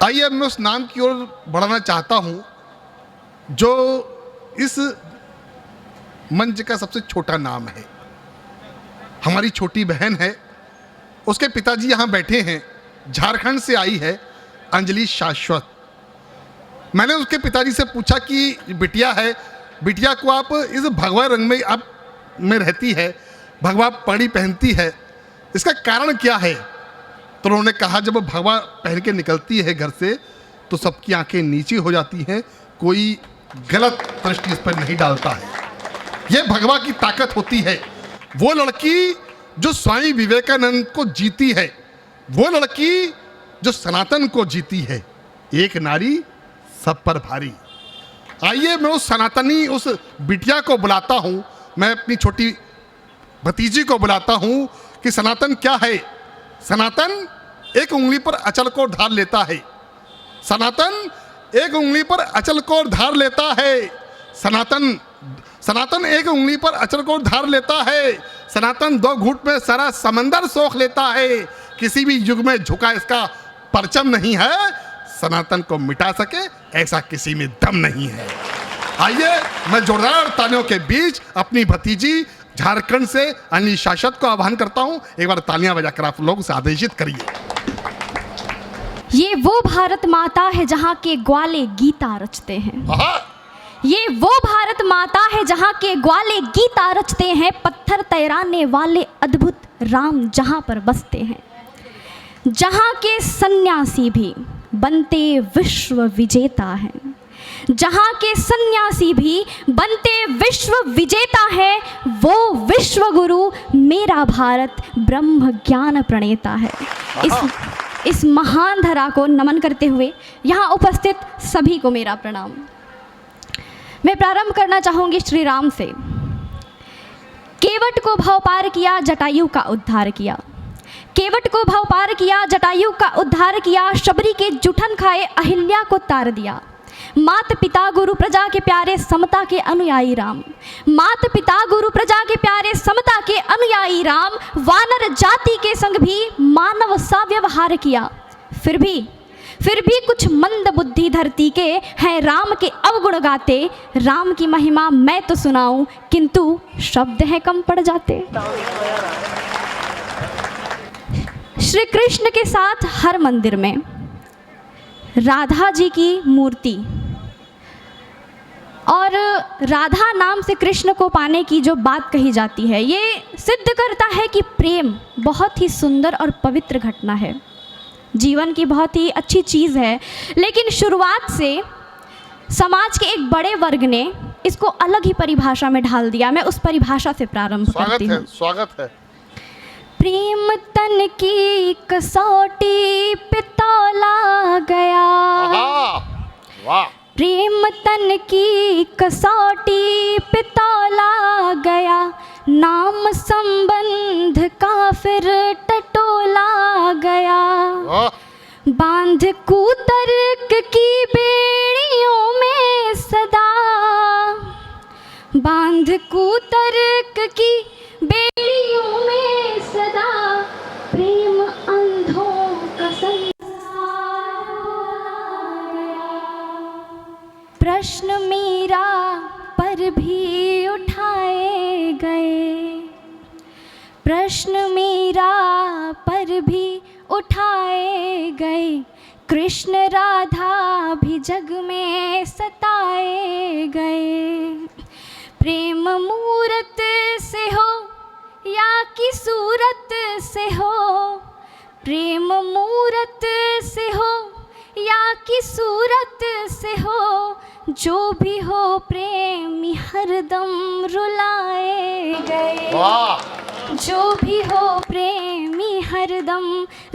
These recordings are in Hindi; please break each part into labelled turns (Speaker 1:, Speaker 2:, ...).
Speaker 1: आइए मैं उस नाम की ओर बढ़ाना चाहता हूँ जो इस मंच का सबसे छोटा नाम है। हमारी छोटी बहन है, उसके पिताजी यहाँ बैठे हैं, झारखंड से आई है अंजलि शाश्वत। मैंने उसके पिताजी से पूछा कि बिटिया है, बिटिया को आप इस भगवा रंग में आप में रहती है, भगवा पगड़ी पहनती है, इसका कारण क्या है? तो उन्होंने कहा जब वो भगवा पहन के निकलती है घर से तो सबकी आंखें नीचे हो जाती हैं, कोई गलत दृष्टि इस पर नहीं डालता है। यह भगवा की ताकत होती है। वो लड़की जो स्वामी विवेकानंद को जीती है, वो लड़की जो सनातन को जीती है। एक नारी सब पर भारी। आइए मैं उस सनातनी, उस बिटिया को बुलाता हूँ, मैं अपनी छोटी भतीजी को बुलाता हूँ कि सनातन क्या है। सनातन एक उंगली पर अचल को धार लेता है। सनातन एक उंगली पर अचल को धार लेता है। सनातन एक उंगली पर अचल को धार लेता है। सनातन दो घूंट में सारा समंदर सोख लेता है। किसी भी युग में झुका इसका परचम नहीं है। सनातन को मिटा सके ऐसा किसी में दम नहीं है। आइए मैं जोरदार तालियों के बीच अपनी भतीजी झारखंड से अंजलि शाश्वत को आह्वान करता हूं। एक बार तालियां बजाकर आप लोग उसे आदेशित करिए।
Speaker 2: ये वो भारत माता है जहाँ के ग्वाले गीता रचते हैं। ये वो भारत माता है जहाँ के ग्वाले गीता रचते हैं। पत्थर तैराने वाले अद्भुत राम जहाँ पर बसते हैं। जहाँ के सन्यासी भी बनते विश्व विजेता हैं। जहाँ के सन्यासी भी बनते विश्व विजेता है। वो विश्व गुरु मेरा भारत ब्रह्म ज्ञान प्रणेता है। इस महान धरा को नमन करते हुए यहाँ उपस्थित सभी को मेरा प्रणाम। मैं प्रारंभ करना चाहूँगी श्री राम से। केवट को भव पार किया, जटायु का उद्धार किया। केवट को भव पार किया, जटायु का उद्धार किया। शबरी के जुठन खाए, अहिल्या को तार दिया। मात पिता गुरु प्रजा के प्यारे, समता के अनुयायी राम। मात पिता गुरु प्रजा के प्यारे, समता के अनुयायी राम। वानर जाति के संग भी मानव सा व्यवहार किया। फिर भी कुछ मंद बुद्धि धरती के हैं राम के अवगुण गाते। राम की महिमा मैं तो सुनाऊं, किंतु शब्द हैं कम पड़ जाते। श्री कृष्ण के साथ हर मंदिर में राधा जी की मूर्ति और राधा नाम से कृष्ण को पाने की जो बात कही जाती है, ये सिद्ध करता है कि प्रेम बहुत ही सुंदर और पवित्र घटना है, जीवन की बहुत ही अच्छी चीज़ है। लेकिन शुरुआत से समाज के एक बड़े वर्ग ने इसको अलग ही परिभाषा में ढाल दिया। मैं उस परिभाषा से प्रारंभ करती हूँ।
Speaker 1: स्वागत है।
Speaker 2: प्रेम तन की कसौटी पे तौला गया।
Speaker 1: वाह।
Speaker 2: प्रेम तन की कसौटी पे तौला गया। नाम संबंध का फिर टटोला गया। बांध कुतर्क की बेड़ियों में सदा। बांध कुतर्क की बेड़ियों में सदा। प्रेम अंधों का संसार गया। प्रश्न मीरा पर भी उठाए गए। प्रश्न मीरा पर भी उठाए गए। कृष्ण राधा भी जग में सताए गए। प्रेम मूरत से हो या कि सूरत से हो। प्रेम मूरत से हो या कि सूरत से हो। जो भी हो प्रेमी हरदम रुलाए गए। जो भी हो प्रेमी हरदम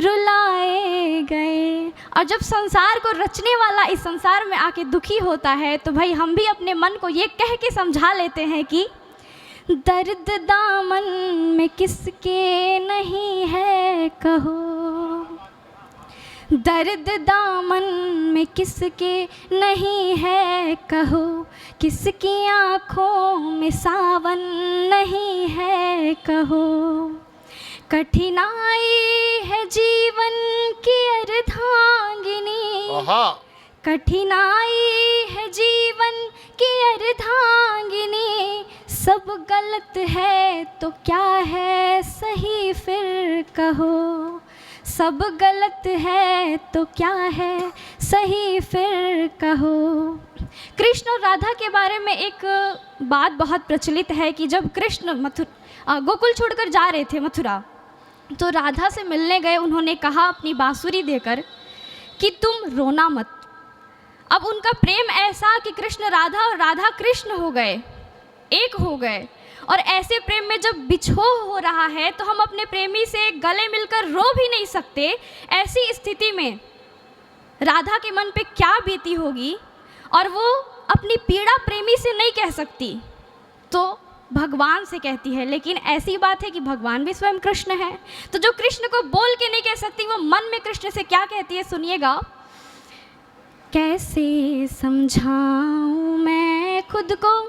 Speaker 2: रुलाए गए। और जब संसार को रचने वाला इस संसार में आके दुखी होता है तो भाई हम भी अपने मन को ये कह के समझा लेते हैं कि दर्द दामन में किसके नहीं है कहो। दर्द दामन में किसके नहीं है कहो। किसकी आँखों में सावन नहीं है कहो। कठिनाई है जीवन की अर्धांगिनी, कठिनाई है जीवन की अर्धांगिनी, सब गलत है तो क्या है सही फिर कहो, सब गलत है तो क्या है सही फिर कहो। कृष्ण और राधा के बारे में एक बात बहुत प्रचलित है कि जब कृष्ण गोकुल छोड़कर जा रहे थे मथुरा, तो राधा से मिलने गए, उन्होंने कहा अपनी बांसुरी देकर कि तुम रोना मत। अब उनका प्रेम ऐसा कि कृष्ण राधा और राधा कृष्ण हो गए, एक हो गए। और ऐसे प्रेम में जब बिछोह हो रहा है तो हम अपने प्रेमी से गले मिलकर रो भी नहीं सकते। ऐसी स्थिति में राधा के मन पे क्या बीती होगी, और वो अपनी पीड़ा प्रेमी से नहीं कह सकती तो भगवान से कहती है। लेकिन ऐसी बात है कि भगवान भी स्वयं कृष्ण है, तो जो कृष्ण को बोल के नहीं कह सकती, वो मन में कृष्ण से क्या कहती है, सुनिएगा। कैसे समझाऊं मैं खुद को,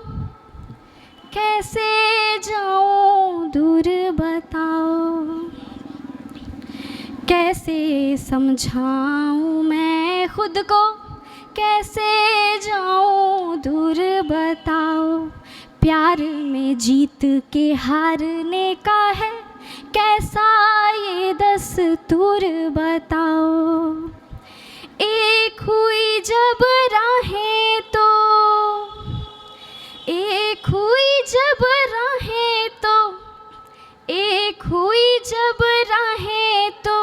Speaker 2: कैसे जाऊं दूर बताओ, कैसे समझाऊं मैं खुद को, कैसे जाऊं दूर बताओ, प्यार में जीत के हारने का है कैसा ये दस्तूर बताओ, एक हुई जब राहें तो, एक हुई जब राहें तो, एक हुई जब राहें तो,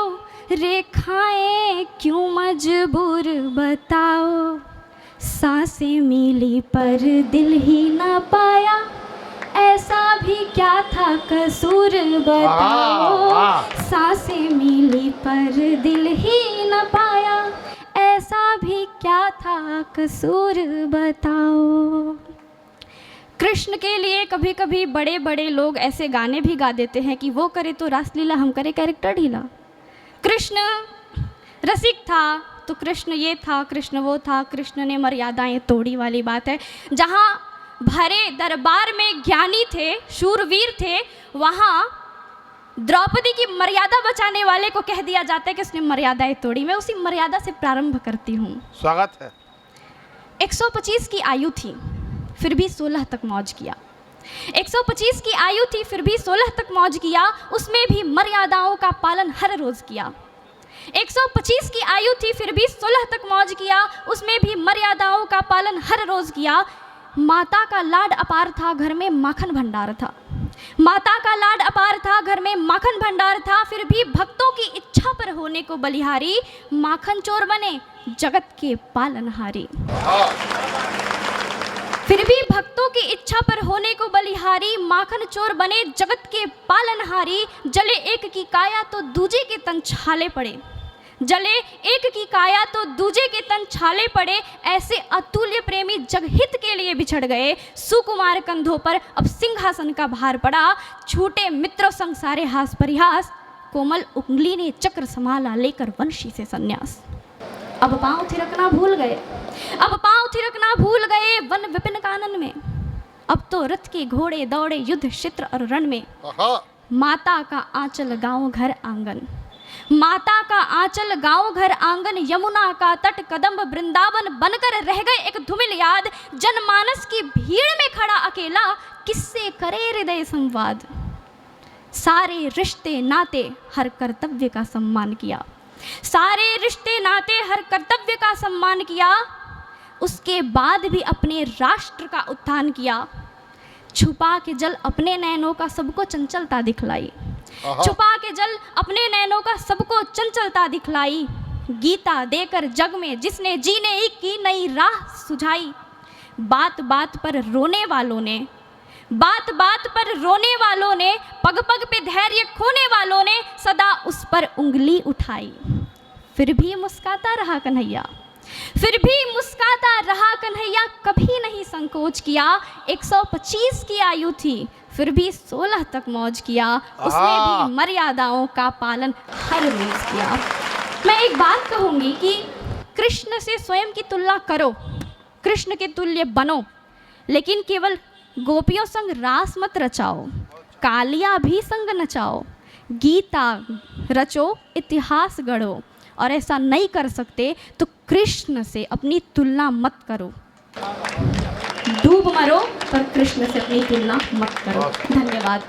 Speaker 2: रेखाएं क्यों मजबूर बताओ, सांसें मिली पर दिल ही ना पाया, ऐसा भी क्या था कसूर बताओ, सांसें मिली पर दिल ही ना पाया, ऐसा भी क्या था कसूर बताओ। कृष्ण के लिए कभी कभी बड़े बड़े लोग ऐसे गाने भी गा देते हैं कि वो करे तो रासलीला, हम करे कैरेक्टर ढीला। कृष्ण रसिक था तो कृष्ण ये था, कृष्ण वो था, कृष्ण ने मर्यादाएं तोड़ी वाली बात है। जहाँ भरे दरबार में ज्ञानी थे, शूरवीर थे, वहाँ द्रौपदी की मर्यादा बचाने वाले को कह दिया जाता है कि उसने मर्यादाएं तोड़ी। मैं उसी मर्यादा से प्रारंभ करती हूँ।
Speaker 1: स्वागत है।
Speaker 2: 125 की आयु थी, फिर भी 16 तक मौज किया। 125 की आयु थी, फिर भी 16 तक मौज किया, उसमें भी मर्यादाओं का पालन हर रोज किया। 125 की आयु थी, फिर भी 16 तक मौज किया, उसमें भी मर्यादाओं का पालन हर रोज किया। माता का लाड अपार था, घर में माखन भंडार था। माता का लाड अपार था, घर में माखन भंडार था, फिर भी भक्तों की इच्छा पर होने को बलिहारी, माखन चोर बने जगत के पालनहारी। फिर भी भक्तों की इच्छा पर होने को बलिहारी, माखन चोर बने जगत के पालनहारी। जले एक की काया तो दूजे के तन छाले पड़े, जले एक की काया तो दूजे के तन छाले पड़े। ऐसे अतुल्य प्रेमी जगहित के लिए बिछड़ गए। सुकुमार कंधों पर अब सिंहासन का भार पड़ा, छूटे मित्रों संग सारे हास परिहास। कोमल उंगली ने चक्र संभाला, लेकर वंशी से संन्यास। अब पांव थिरकना भूल गए, अब पांव थिरकना भूल गए वन विपिन कानन में। अब तो रथ के घोड़े दौड़े युद्ध क्षेत्र और रण में। माता का आंचल गांव घर आंगन, माता का आंचल गांव घर आंगन, यमुना का तट कदम्ब वृंदावन बनकर रह गए एक धूमिल याद। जनमानस की भीड़ में खड़ा अकेला, किससे करे हृदय संवाद। सारे रिश्ते नाते हर कर्तव्य का सम्मान किया, सारे रिश्ते नाते हर कर्तव्य का सम्मान किया। उसके बाद भी अपने राष्ट्र का उत्थान किया। छुपा के जल अपने नैनों का सबको चंचलता दिखलाई, छुपा के जल अपने नैनों का सबको चंचलता दिखलाई। गीता देकर जग में जिसने जीने की नई राह सुझाई। बात बात पर रोने वालों ने, बात बात पर रोने वालों ने, पग पग पे धैर्य खोने वालों ने सदा उस पर उंगली उठाई। फिर भी मुस्काता रहा कन्हैया, फिर भी मुस्काता रहा कन्हैया, कभी नहीं संकोच किया। 125 की आयु थी, फिर भी 16 तक मौज किया। उसने भी मर्यादाओं का पालन हर रोज किया। मैं एक बात कहूँगी कि कृष्ण से स्वयं की तुलना करो, कृष्ण के तुल्य बनो, लेकिन केवल गोपियों संग रास मत रचाओ, कालिया भी संग नचाओ। गीता रचो, इतिहास गढ़ो, और ऐसा नहीं कर सकते तो कृष्ण से अपनी तुलना मत करो। डूब मरो पर कृष्ण से अपनी तुलना मत करो। धन्यवाद।